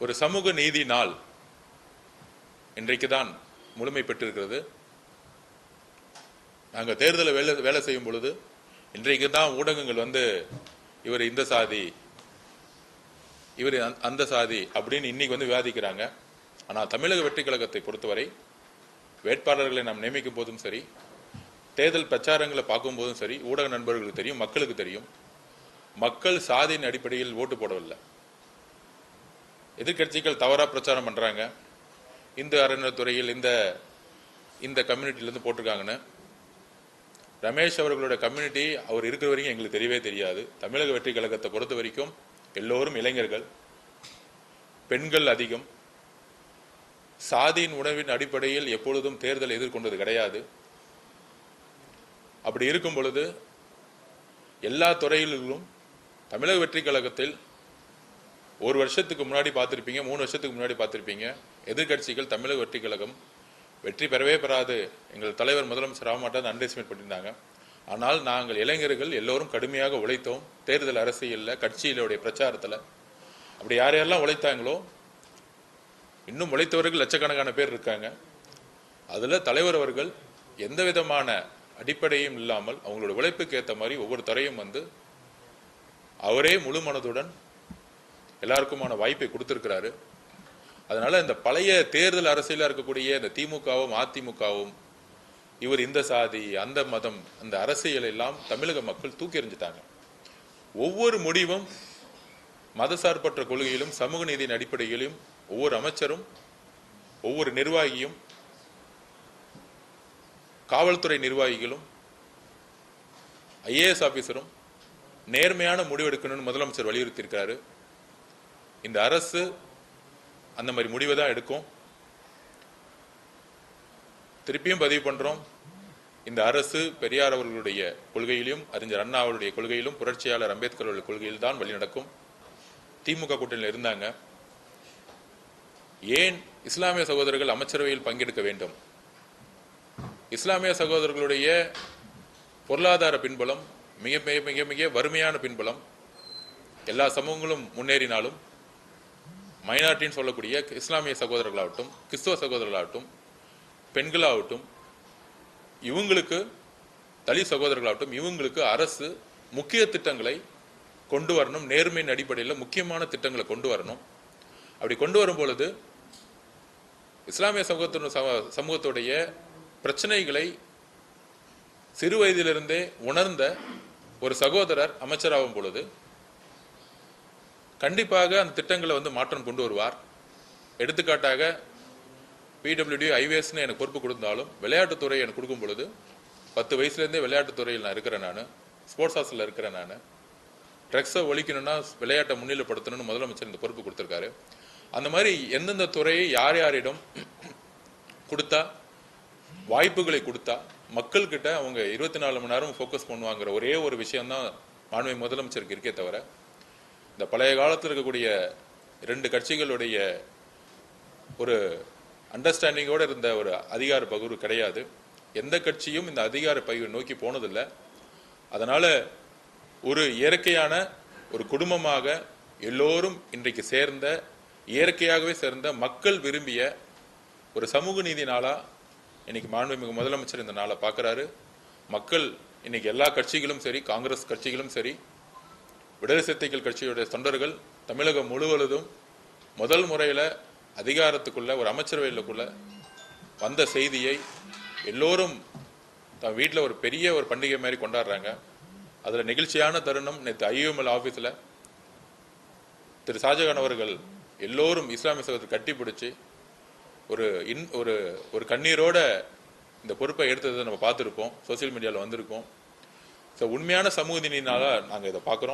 ஒரு சமூக நீதி நாள் இன்றைக்கு தான் முழுமை பெற்றிருக்கிறது. நாங்கள் தேர்தலில் வேலை செய்யும் பொழுது இன்றைக்கு தான் ஊடகங்கள் இவர் இந்த சாதி, இவர் அந்த சாதி அப்படின்னு இன்னைக்கு விவாதிக்கிறாங்க. ஆனால் தமிழக வெற்றி கழகத்தை பொறுத்தவரை வேட்பாளர்களை நாம் நியமிக்கும் போதும் சரி, தேர்தல் பிரச்சாரங்களை பார்க்கும் போதும் சரி, ஊடக நண்பர்களுக்கு தெரியும், மக்களுக்கு தெரியும், மக்கள் சாதியின் அடிப்படையில் ஓட்டு போடவில்லை. எதிர்கட்சிகள் தவறா பிரச்சாரம் பண்றாங்க, இந்து அறநிலைத்துறையில் இந்த கம்யூனிட்டியிலிருந்து போட்டிருக்காங்கன்னு. ரமேஷ் அவர்களுடைய கம்யூனிட்டி அவர் இருக்கிற வரைக்கும் எங்களுக்கு தெரியவே தெரியாது. தமிழக வெற்றி கழகத்தை பொறுத்த வரைக்கும் எல்லோரும் இளைஞர்கள், பெண்கள் அதிகம். சாதியின் உணர்வின் அடிப்படையில் எப்பொழுதும் தேர்தல் எதிர்கொண்டது கிடையாது. அப்படி இருக்கும் பொழுது எல்லா துறைகளிலும் தமிழக வெற்றி கழகத்தில் ஒரு வருஷத்துக்கு முன்னாடி பார்த்திருப்பீங்க, 3 வருஷத்துக்கு முன்னாடி பார்த்திருப்பீங்க, எதிர்கட்சிகள் தமிழக வெற்றி கழகம் வெற்றி பெறவே பெறாது, எங்கள் தலைவர் முதலமைச்சர் ஆகமாட்டார் அண்டர்எஸ்டிமேட் பண்ணியிருந்தாங்க. ஆனால் நாங்கள் இளைஞர்கள் எல்லோரும் கடுமையாக உழைத்தோம். தேர்தல் அரசியலில், கட்சியிலுடைய பிரச்சாரத்தில் அப்படி யாரெல்லாம் உழைத்தாங்களோ, இன்னும் உழைத்தவர்கள் லட்சக்கணக்கான பேர் இருக்காங்க. அதில் தலைவர் அவர்கள் எந்த விதமான அடிப்படையும் இல்லாமல் அவங்களோட உழைப்புக்கு ஏற்ற மாதிரி ஒவ்வொரு துறையும் அவரே முழு மனதுடன் எல்லாருக்குமான வாய்ப்பை கொடுத்திருக்கிறாரு. அதனால இந்த பழைய தேர்தல் அரசியலாக இருக்கக்கூடிய இந்த திமுகவும் அதிமுகவும் இவர் இந்த சாதி அந்த மதம் அந்த அரசியல் எல்லாம் தமிழக மக்கள் தூக்கி எறிஞ்சிட்டாங்க. ஒவ்வொரு முடிவும் மதசார்பற்ற கொள்கையிலும் சமூக நீதியின் அடிப்படையிலும் ஒவ்வொரு அமைச்சரும், ஒவ்வொரு நிர்வாகியும், காவல்துறை நிர்வாகிகளும், ஐஏஎஸ் ஆபீசரும் நேர்மையான முடிவெடுக்கணும்னு முதலமைச்சர் வலியுறுத்தி இருக்காரு. இந்த அரசு அந்த மாதிரி முடிவை தான் எடுக்கும். திருப்பியும் பதிவு பண்றோம், இந்த அரசு பெரியார் அவர்களுடைய கொள்கையிலும், அறிஞர் அண்ணா அவருடைய கொள்கையிலும், புரட்சியாளர் அம்பேத்கர் அவருடைய கொள்கையில் தான் வழி நடக்கும். திமுக கூட்டணியில் இருந்தாங்க. ஏன் இஸ்லாமிய சகோதரர்கள் அமைச்சரவையில் பங்கெடுக்க வேண்டும்? இஸ்லாமிய சகோதரர்களுடைய பொருளாதார பின்புலம் மிக மிக மிக வறுமையான பின்புலம். எல்லா சமூகங்களும் முன்னேறினாலும் மைனாரிட்டின்னு சொல்லக்கூடிய இஸ்லாமிய சகோதரர்களாகட்டும், கிறிஸ்துவ சகோதரர்களாகட்டும், பெண்களாகட்டும், இவங்களுக்கு தலித் சகோதரர்களாகட்டும், இவங்களுக்கு அரசு முக்கிய திட்டங்களை கொண்டு வரணும். நேர்மையின் அடிப்படையில் முக்கியமான திட்டங்களை கொண்டு வரணும். அப்படி கொண்டு வரும் பொழுது இஸ்லாமிய சமூகத்துடைய பிரச்சனைகளை சிறு வயதிலிருந்தே உணர்ந்த ஒரு சகோதரர் அமைச்சராகும் பொழுது கண்டிப்பாக அந்த திட்டங்களை மாற்றம் கொண்டு வருவார். எடுத்துக்காட்டாக பிடபிள்யூடி ஐவேஸ்ன்னு எனக்கு பொறுப்பு கொடுத்தாலும் விளையாட்டுத்துறை எனக்கு கொடுக்கும் பொழுது 10 வயசுலேருந்தே விளையாட்டுத்துறையில் நான் இருக்கிறேன். நான் ஸ்போர்ட்ஸ் ஹாஸ்டலில் இருக்கிறேன். நான் ட்ரக்ஸை ஒழிக்கணும்னா விளையாட்டை முன்னிலைப்படுத்தணும்னு முதலமைச்சர் இந்த பொறுப்பு கொடுத்துருக்காரு. அந்த மாதிரி எந்தெந்த துறையை யார் யாரிடம் கொடுத்தா, வாய்ப்புகளை கொடுத்தா மக்கள்கிட்ட அவங்க 24 மணி நேரம் ஃபோக்கஸ் பண்ணுவாங்கிற ஒரே ஒரு விஷயம்தான் மாண்புமிகு முதலமைச்சருக்கு இருக்கே தவிர, இந்த பழைய காலத்தில் இருக்கக்கூடிய 2 கட்சிகளுடைய ஒரு அண்டர்ஸ்டாண்டிங்கோடு இருந்த ஒரு அதிகார பகிர்வு கிடையாது. எந்த கட்சியும் இந்த அதிகார பகிர்வை நோக்கி போனதில்லை. அதனால ஒரு இயற்கையான ஒரு குடும்பமாக எல்லோரும் இன்றைக்கு சேர்ந்த, இயற்கையாகவே சேர்ந்த, மக்கள் விரும்பிய ஒரு சமூக நீதி நாளா இன்னைக்கு மாண்புமிகு முதலமைச்சர் இந்த நாளை பார்க்கிறாரு. மக்கள் இன்னைக்கு எல்லா கட்சிகளும் சரி, காங்கிரஸ் கட்சிகளும் சரி, விடுதலை சிறுத்தைகள் கட்சியுடைய தொண்டர்கள் தமிழகம் முழுவதும் முதல் முறையில் அதிகாரத்துக்குள்ள ஒரு அமைச்சரவையிலுக்குள்ள வந்த செய்தியை எல்லோரும் தன் வீட்டில் ஒரு பெரிய ஒரு பண்டிகை மாதிரி கொண்டாடுறாங்க. அதில் நெகிழ்ச்சியான தருணம் நேற்று IUML ஆஃபீஸில் திரு ஷாஜகான் அவர்கள் எல்லோரும் இஸ்லாமிய சகோதரர் கட்டி பிடிச்சி ஒரு கண்ணீரோட இந்த பொறுப்பை எடுத்ததை நம்ம பார்த்துருப்போம், சோசியல் மீடியாவில் வந்திருக்கோம். ஸோ உண்மையான சமூக நீதினால நாங்கள் இதை பார்க்குறோம்.